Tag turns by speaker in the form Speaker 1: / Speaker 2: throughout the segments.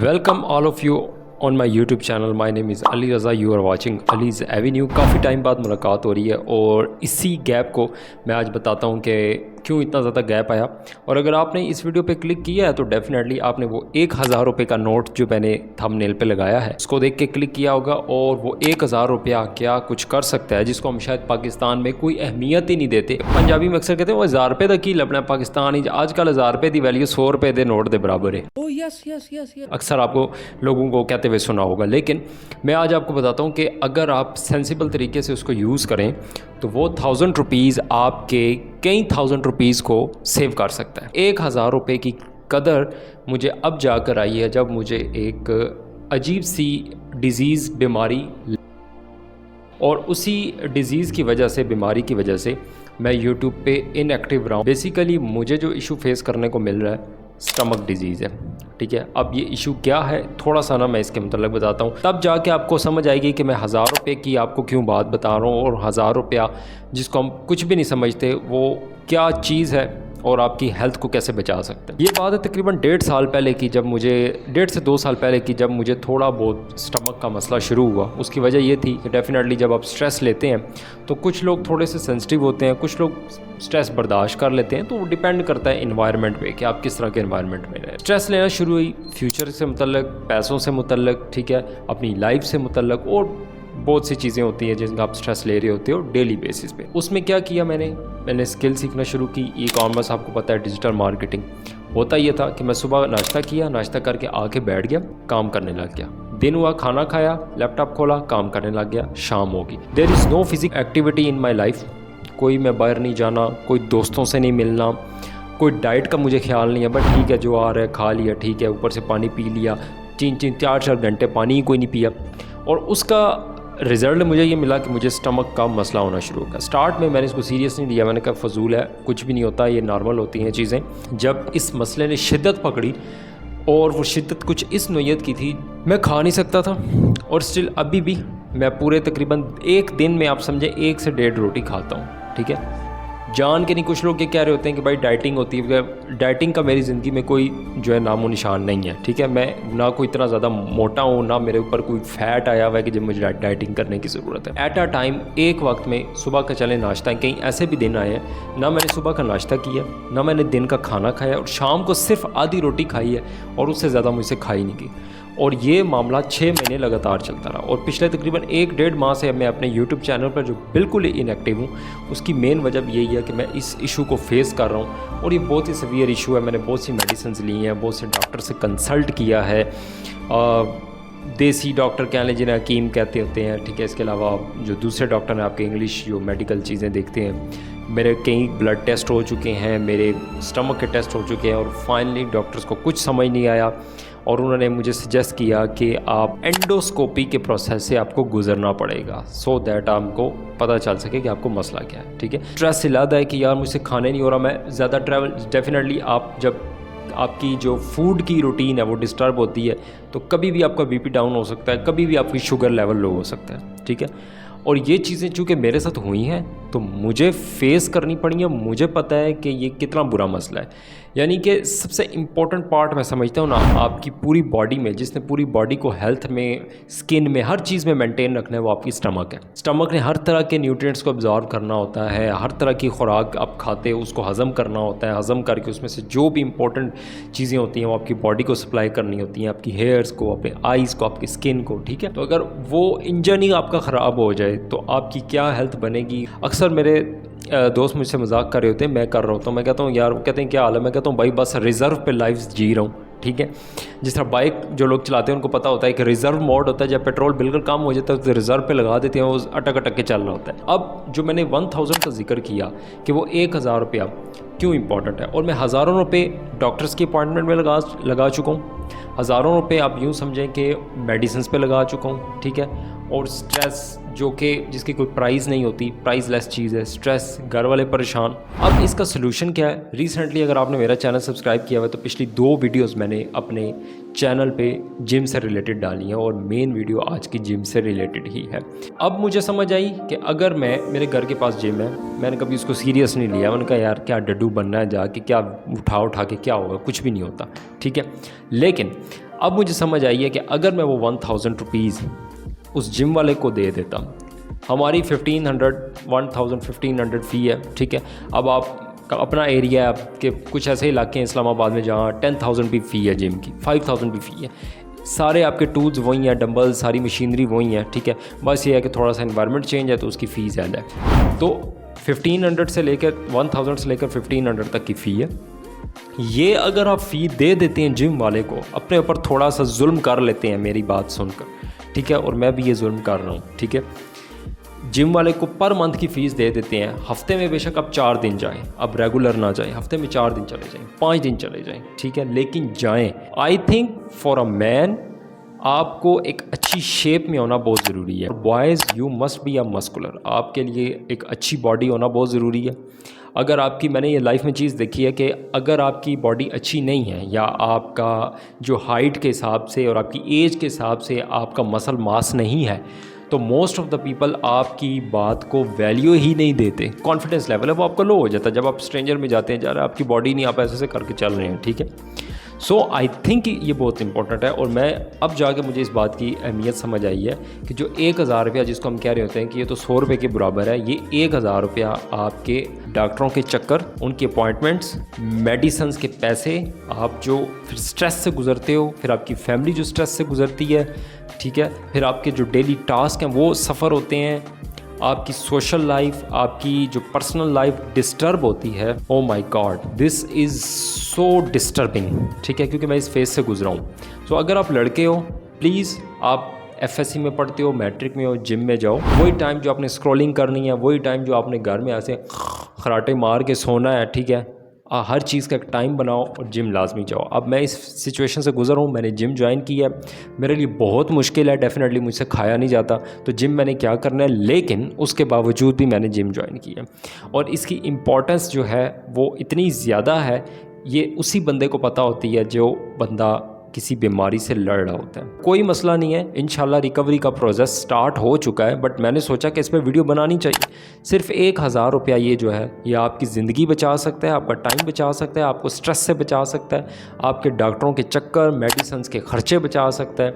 Speaker 1: Welcome all of you on my YouTube channel. My name is Ali Raza. You are watching Ali's Avenue. काफ़ी time बाद मुलाकात हो रही है और इसी गैप को मैं आज बताता हूँ कि क्यों इतना ज़्यादा गैप आया। और अगर आपने इस वीडियो पे क्लिक किया है तो डेफिनेटली आपने वो 1000 रुपये का नोट जो मैंने थंबनेल पे लगाया है उसको देख के क्लिक किया होगा। और वो 1000 रुपया क्या कुछ कर सकता है जिसको हम शायद पाकिस्तान में कोई अहमियत ही नहीं देते। पंजाबी में अक्सर कहते हैं वो 1000 रुपये का की लबना पाकिस्तान ही आजकल 1000 रुपये की वैल्यू 100 रुपये के नोट के बराबर है। अक्सर आपको लोगों को कहते हुए सुना होगा, लेकिन मैं आज आपको बताता हूँ कि अगर आप सेंसिबल तरीके से उसको यूज़ करें तो वो 1000 रुपीज़ आपके कई 1000 रुपीज़ को सेव कर सकता है। 1000 रुपये की कदर मुझे अब जाकर आई है जब मुझे एक अजीब सी डिज़ीज़ बीमारी और उसी डिज़ीज़ की वजह से बीमारी की वजह से मैं यूट्यूब पे इनएक्टिव रहा हूँ। बेसिकली मुझे जो इशू फेस करने को मिल रहा है स्टमक डिजीज़ है, ठीक है। अब ये इशू क्या है थोड़ा सा ना मैं इसके मतलब बताता हूँ, तब जाके आपको समझ आएगी कि मैं 1000 रुपये की आपको क्यों बात बता रहा हूँ और 1000 रुपया जिसको हम कुछ भी नहीं समझते वो क्या चीज़ है और आपकी हेल्थ को कैसे बचा सकते हैं। ये बात है तकरीबन 1.5 साल पहले की, जब मुझे 1.5 से 2 साल पहले की, जब मुझे थोड़ा बहुत स्टमक का मसला शुरू हुआ। उसकी वजह ये थी कि डेफिनेटली जब आप स्ट्रेस लेते हैं तो कुछ लोग थोड़े से सेंसिटिव होते हैं, कुछ लोग स्ट्रेस बर्दाश्त कर लेते हैं। तो वो डिपेंड करता है इन्वायरमेंट पे कि आप किस तरह के इन्वायरमेंट में रहें। स्ट्रेस लेना शुरू हुई फ्यूचर से मुतल्लिक, पैसों से मुतल्लिक, ठीक है, अपनी लाइफ से मुतल्लिक और बहुत सी चीज़ें होती हैं जिनका आप स्ट्रेस ले रहे होते हो डेली बेसिस पे। उसमें क्या किया मैंने स्किल सीखना शुरू की। ई कॉमर्स आपको पता है, डिजिटल मार्केटिंग। होता ये था कि मैं सुबह नाश्ता किया, नाश्ता करके आके बैठ गया, काम करने लग गया। दिन हुआ, खाना खाया, लैपटॉप खोला, काम करने लग गया, शाम होगी। There is no physical activity in my life. कोई मैं बाहर नहीं जाना, कोई दोस्तों से नहीं मिलना, कोई डाइट का मुझे ख्याल नहीं है। बट ठीक है, जो आ रहा है खा लिया, ठीक है, ऊपर से पानी पी लिया, 3-4 घंटे पानी ही कोई नहीं पिया। और उसका रिज़ल्ट मुझे ये मिला कि मुझे स्टमक का मसला होना शुरू हो गया। स्टार्ट में मैंने इसको सीरियस नहीं लिया, मैंने कहा फजूल है, कुछ भी नहीं होता, ये नॉर्मल होती हैं चीज़ें। जब इस मसले ने शिद्दत पकड़ी और वो शिद्दत कुछ इस नोयत की थी, मैं खा नहीं सकता था। और स्टिल अभी भी मैं पूरे तकरीबन एक दिन में आप समझे 1 से 1.5 रोटी खाता हूँ, ठीक है। जान के नहीं, कुछ लोग ये कह रहे होते हैं कि भाई डाइटिंग होती है। डाइटिंग का मेरी ज़िंदगी में कोई जो है नामो निशान नहीं है, ठीक है। मैं ना कोई इतना ज़्यादा मोटा हूँ, ना मेरे ऊपर कोई फ़ैट आया हुआ है कि जब मुझे डाइटिंग करने की ज़रूरत है। एट अ टाइम एक वक्त में सुबह का चले नाश्ता, कहीं ऐसे भी दिन आए हैं ना मैंने सुबह का नाश्ता किया, ना मैंने दिन का खाना खाया, और शाम को सिर्फ आधी रोटी खाई है और उससे ज़्यादा मुझसे खाई नहीं की। और ये मामला 6 महीने लगातार चलता रहा। और पिछले तकरीबन 1-1.5 माह से मैं अपने YouTube चैनल पर जो बिल्कुल ही इनएक्टिव हूँ, उसकी मेन वजह यही है कि मैं इस इशू को फेस कर रहा हूँ। और ये बहुत ही सीवियर इशू है। मैंने बहुत सी मेडिसिन ली हैं, बहुत से डॉक्टर से कंसल्ट किया है, देसी डॉक्टर कह लें जिन्हें हकीम कहते होते हैं, ठीक है। इसके अलावा जो दूसरे डॉक्टर हैं आपके इंग्लिश जो मेडिकल चीज़ें देखते हैं, मेरे कई ब्लड टेस्ट हो चुके हैं, मेरे स्टमक के टेस्ट हो चुके हैं। और फाइनली डॉक्टर्स को कुछ समझ नहीं आया और उन्होंने मुझे सजेस्ट किया कि आप एंडोस्कोपी के प्रोसेस से आपको गुजरना पड़ेगा, सो दैट आपको पता चल सके कि आपको मसला क्या है, ठीक है। स्ट्रेस इलादा है कि यार मुझसे खाने नहीं हो रहा, मैं ज़्यादा ट्रैवल, डेफिनेटली आप जब आपकी जो फूड की रूटीन है वो डिस्टर्ब होती है तो कभी भी आपका बीपी डाउन हो सकता है, कभी भी आपकी शुगर लेवल लो हो सकता है, ठीक है। और ये चीज़ें चूँकि मेरे साथ हुई हैं तो मुझे फेस करनी पड़ी हैं। मुझे पता है कि ये कितना बुरा मसला है। यानी कि सबसे इम्पॉर्टेंट पार्ट मैं समझता हूँ ना आपकी पूरी बॉडी में, जिसने पूरी बॉडी को हेल्थ में, स्किन में, हर चीज़ में मेंटेन रखना है, वो आपकी स्टमक है। स्टमक ने हर तरह के न्यूट्रिएंट्स को अब्जॉर्ब करना होता है, हर तरह की खुराक आप खाते हो उसको हज़म करना होता है, हज़म करके उसमें से जो भी इंपॉर्टेंट चीज़ें होती हैं वो आपकी बॉडी को सप्लाई करनी होती हैं, आपकी हेयर्स को, अपने आइज़ को, आपकी स्किन को, ठीक है। तो अगर वो इंजन ही आपका ख़राब हो जाए तो आपकी क्या हेल्थ बनेगी। अक्सर मेरे दोस्त मुझसे मजाक कर रहे होते हैं, मैं कर रहा होता हूँ, मैं कहता हूँ यार, वो कहते हैं क्या हाल है, मैं कहता हूँ भाई बस रिज़र्व पे लाइफ जी रहा हूँ, ठीक है। जिस तरह बाइक जो लोग चलाते हैं उनको पता होता है कि रिज़र्व मोड होता है, जब पेट्रोल बिल्कुल कम हो जाता है तो रिज़र्व पे लगा देते हैं, वो अटक अटक के चल रहा होता है। अब जो मैंने 1000 का जिक्र किया कि वो 1000 रुपया क्यों इंपॉर्टेंट है, और मैं हज़ारों रुपये डॉक्टर्स की अपॉइंटमेंट में लगा चुका हूँ, हज़ारों रुपये आप यूँ समझें कि मेडिसिन पे लगा चुका हूँ, ठीक है। और स्ट्रेस जो कि जिसकी कोई प्राइस नहीं होती, प्राइसलेस चीज़ है, स्ट्रेस, घर वाले परेशान। अब इसका सलूशन क्या है? रिसेंटली अगर आपने मेरा चैनल सब्सक्राइब किया हुआ है तो पिछली 2 वीडियोस मैंने अपने चैनल पे जिम से रिलेटेड डाली हैं और मेन वीडियो आज की जिम से रिलेटेड ही है। अब मुझे समझ आई कि अगर मेरे घर के पास जिम है, मैंने कभी उसको सीरियस नहीं लिया, मैंने कहा यार क्या डड्डू बनना है जाके, क्या उठा के क्या होगा, कुछ भी नहीं होता, ठीक है। लेकिन अब मुझे समझ आई है कि अगर मैं वो 1000 रुपीज़ उस जिम वाले को दे देता, हमारी 1500 फ़ी है, ठीक है। अब आप अपना एरिया है, आपके कुछ ऐसे इलाके हैं इस्लामाबाद में जहाँ 10,000 भी फ़ी है जिम की, 5,000 भी फ़ी है। सारे आपके टूल्स वही हैं, डंबल, सारी मशीनरी वही है, ठीक है। बस ये है कि थोड़ा सा एनवायरनमेंट चेंज है तो उसकी फ़ी ज़्यादा है। तो 1500 से लेकर 1000 से लेकर 1500 तक की फ़ी है। ये अगर आप फ़ी दे देते हैं जिम वाले को, अपने ऊपर थोड़ा सा जुल्म कर लेते हैं मेरी बात सुनकर, ठीक है। और मैं भी ये जुल्म कर रहा हूँ, ठीक है। जिम वाले को पर मंथ की फ़ीस दे देते हैं। हफ्ते में बेशक आप 4 दिन जाएं, अब रेगुलर ना जाएं, हफ्ते में 4 दिन चले जाएं, 5 दिन चले जाएं, ठीक है, लेकिन जाएं। I think for a man आपको एक अच्छी शेप में होना बहुत ज़रूरी है। Boys you must be a muscular, आपके लिए एक अच्छी बॉडी होना बहुत ज़रूरी है। अगर आपकी, मैंने ये लाइफ में चीज़ देखी है कि अगर आपकी बॉडी अच्छी नहीं है या आपका जो हाइट के हिसाब से और आपकी एज के हिसाब से आपका मसल मास नहीं है, तो मोस्ट ऑफ द पीपल आपकी बात को वैल्यू ही नहीं देते। कॉन्फिडेंस लेवल है वो आपका लो हो जाता है जब आप स्ट्रेंजर में जाते हैं, जा रहे आपकी बॉडी नहीं, आप ऐसे करके चल रहे हैं, ठीक है। सो आई थिंक ये बहुत इंपॉर्टेंट है। और मैं अब जाके मुझे इस बात की अहमियत समझ आई है कि जो 1000 रुपया जिसको हम कह रहे होते हैं कि ये तो 100 रुपये के बराबर है, ये 1000 रुपया आपके डॉक्टरों के चक्कर, उनके अपॉइंटमेंट्स, मेडिसन्स के पैसे, आप जो फिर स्ट्रेस से गुजरते हो, फिर आपकी फैमिली जो स्ट्रेस से गुजरती है, ठीक है, फिर आपके जो डेली टास्क हैं वो सफ़र होते हैं, आपकी सोशल लाइफ, आपकी जो पर्सनल लाइफ डिस्टर्ब होती है। Oh my God, this is so disturbing, ठीक है, क्योंकि मैं इस फेज़ से गुजरा हूँ। सो अगर आप लड़के हो, प्लीज़ आप FSC में पढ़ते हो, मैट्रिक में हो, जिम में जाओ। वही टाइम जो आपने स्क्रॉलिंग करनी है, वही टाइम जो आपने घर में ऐसे खराटे मार के सोना है, ठीक है, हर चीज़ का एक टाइम बनाओ और जिम लाजमी जाओ। अब मैं इस सिचुएशन से गुजर हूँ, मैंने जिम ज्वाइन की है, मेरे लिए बहुत मुश्किल है, डेफिनेटली मुझसे खाया नहीं जाता, तो जिम मैंने क्या करना है, लेकिन उसके बावजूद भी मैंने जिम ज्वाइन की है। और इसकी इम्पॉर्टेंस जो है वो इतनी ज़्यादा है, ये उसी बंदे को पता होती है जो बंदा किसी बीमारी से लड़ रहा होता है। कोई मसला नहीं है, इंशाल्लाह रिकवरी का प्रोसेस स्टार्ट हो चुका है, बट मैंने सोचा कि इस पर वीडियो बनानी चाहिए। सिर्फ 1000 रुपया ये जो है ये आपकी ज़िंदगी बचा सकता है, आपका टाइम बचा सकता है, आपको स्ट्रेस से बचा सकता है, आपके डॉक्टरों के चक्कर, मेडिसिन के ख़र्चे बचा सकता है।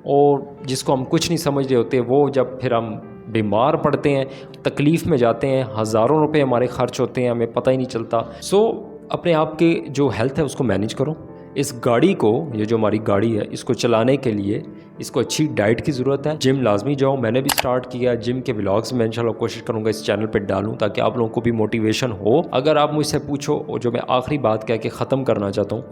Speaker 1: और जिसको हम कुछ नहीं समझ रहे होते, वो जब फिर हम बीमार पड़ते हैं, तकलीफ़ में जाते हैं, हज़ारों रुपये हमारे खर्च होते हैं, हमें पता ही नहीं चलता। सो अपने आप के जो हेल्थ है उसको मैनेज करो। इस गाड़ी को, ये जो हमारी गाड़ी है, इसको चलाने के लिए इसको अच्छी डाइट की ज़रूरत है। जिम लाजमी जाओ, मैंने भी स्टार्ट किया। जिम के व्लॉग्स मैं इंशाल्लाह कोशिश करूँगा इस चैनल पे डालूँ ताकि आप लोगों को भी मोटिवेशन हो। अगर आप मुझसे पूछो, और जो मैं आखिरी बात कह के ख़त्म करना चाहता हूँ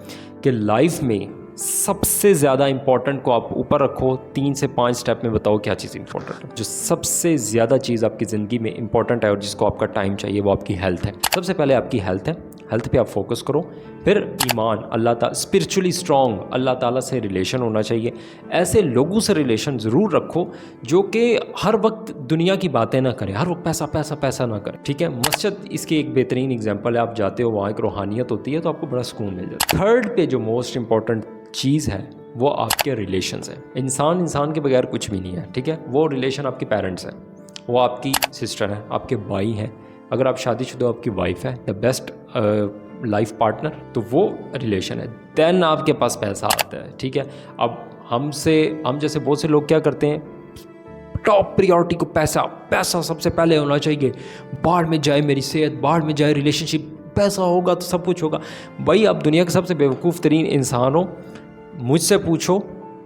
Speaker 1: कि लाइफ में सबसे ज़्यादा इंपॉर्टेंट को आप ऊपर रखो, 3 से 5 स्टेप में बताओ क्या चीज़ इंपॉर्टेंट है। जो सबसे ज़्यादा चीज़ आपकी ज़िंदगी में इंपॉर्टेंट है और जिसको आपका टाइम चाहिए, वो आपकी हेल्थ है। सबसे पहले आपकी हेल्थ है, हेल्थ पे आप फोकस करो। फिर ईमान, अल्लाह ताला, स्पिरिचुअली स्ट्रॉन्ग, अल्लाह ताला से रिलेशन होना चाहिए। ऐसे लोगों से रिलेशन ज़रूर रखो जो कि हर वक्त दुनिया की बातें ना करें, हर वक्त पैसा पैसा पैसा ना करें, ठीक है। मस्जिद इसकी एक बेहतरीन एग्जांपल है। आप जाते हो, वहाँ एक रूहानियत होती है, तो आपको बड़ा सुकून मिल जाता है। थर्ड पे जो मोस्ट इंपॉर्टेंट चीज़ है वो आपके रिलेशंस हैं। इंसान के बगैर कुछ भी नहीं है, ठीक है। वो रिलेशन आपके पेरेंट्स हैं, वो आपकी सिस्टर है, आपके भाई हैं, अगर आप शादीशुदा, आपकी वाइफ है, द बेस्ट लाइफ पार्टनर, तो वो रिलेशन है। देन आपके पास पैसा आता है, ठीक है। अब हम जैसे बहुत से लोग क्या करते हैं, टॉप प्रियोरिटी को पैसा सबसे पहले होना चाहिए। बाढ़ में जाए मेरी सेहत, बाढ़ में जाए रिलेशनशिप, पैसा होगा तो सब कुछ होगा। भाई आप दुनिया के सबसे बेवकूफ़ तरीन इंसान हो। मुझसे पूछो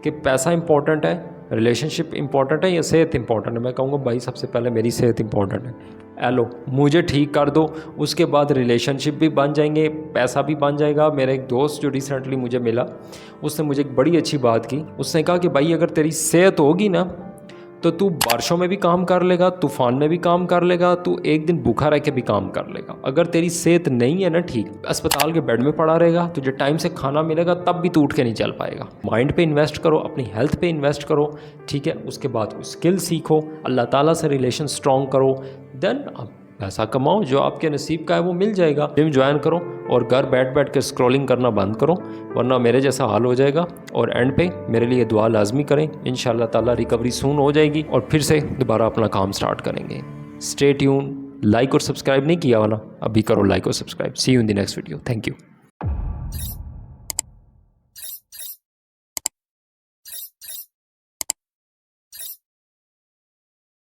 Speaker 1: कि पैसा इंपॉर्टेंट है, रिलेशनशिप इंपॉर्टेंट है या सेहत इंपॉर्टेंट है, मैं कहूँगा भाई सबसे पहले मेरी सेहत इंपॉर्टेंट है। एलो, मुझे ठीक कर दो, उसके बाद रिलेशनशिप भी बन जाएंगे, पैसा भी बन जाएगा। मेरा एक दोस्त जो रिसेंटली मुझे मिला, उसने मुझे एक बड़ी अच्छी बात की। उसने कहा कि भाई अगर तेरी सेहत होगी ना तो तू बारिशों में भी काम कर लेगा, तूफ़ान में भी काम कर लेगा, तू एक दिन भूखा रह के भी काम कर लेगा। अगर तेरी सेहत नहीं है ना ठीक, अस्पताल के बेड में पड़ा रहेगा, तुझे टाइम से खाना मिलेगा तब भी तू उठ के नहीं चल पाएगा। माइंड पे इन्वेस्ट करो, अपनी हेल्थ पे इन्वेस्ट करो, ठीक है। उसके बाद कोई स्किल सीखो, अल्लाह ताला से रिलेशन स्ट्रॉन्ग करो, देन आप पैसा कमाओ, जो आपके नसीब का है वो मिल जाएगा। जिम ज्वाइन करो और घर बैठ के स्क्रॉलिंग करना बंद करो, वरना मेरे जैसा हाल हो जाएगा। और एंड पे मेरे लिए दुआ लाजमी करें, इंशाल्लाह ताला रिकवरी सून हो जाएगी और फिर से दोबारा अपना काम स्टार्ट करेंगे। Stay tune. लाइक और सब्सक्राइब नहीं किया हो ना, अभी करो लाइक और subscribe. See you in the next video. Thank you.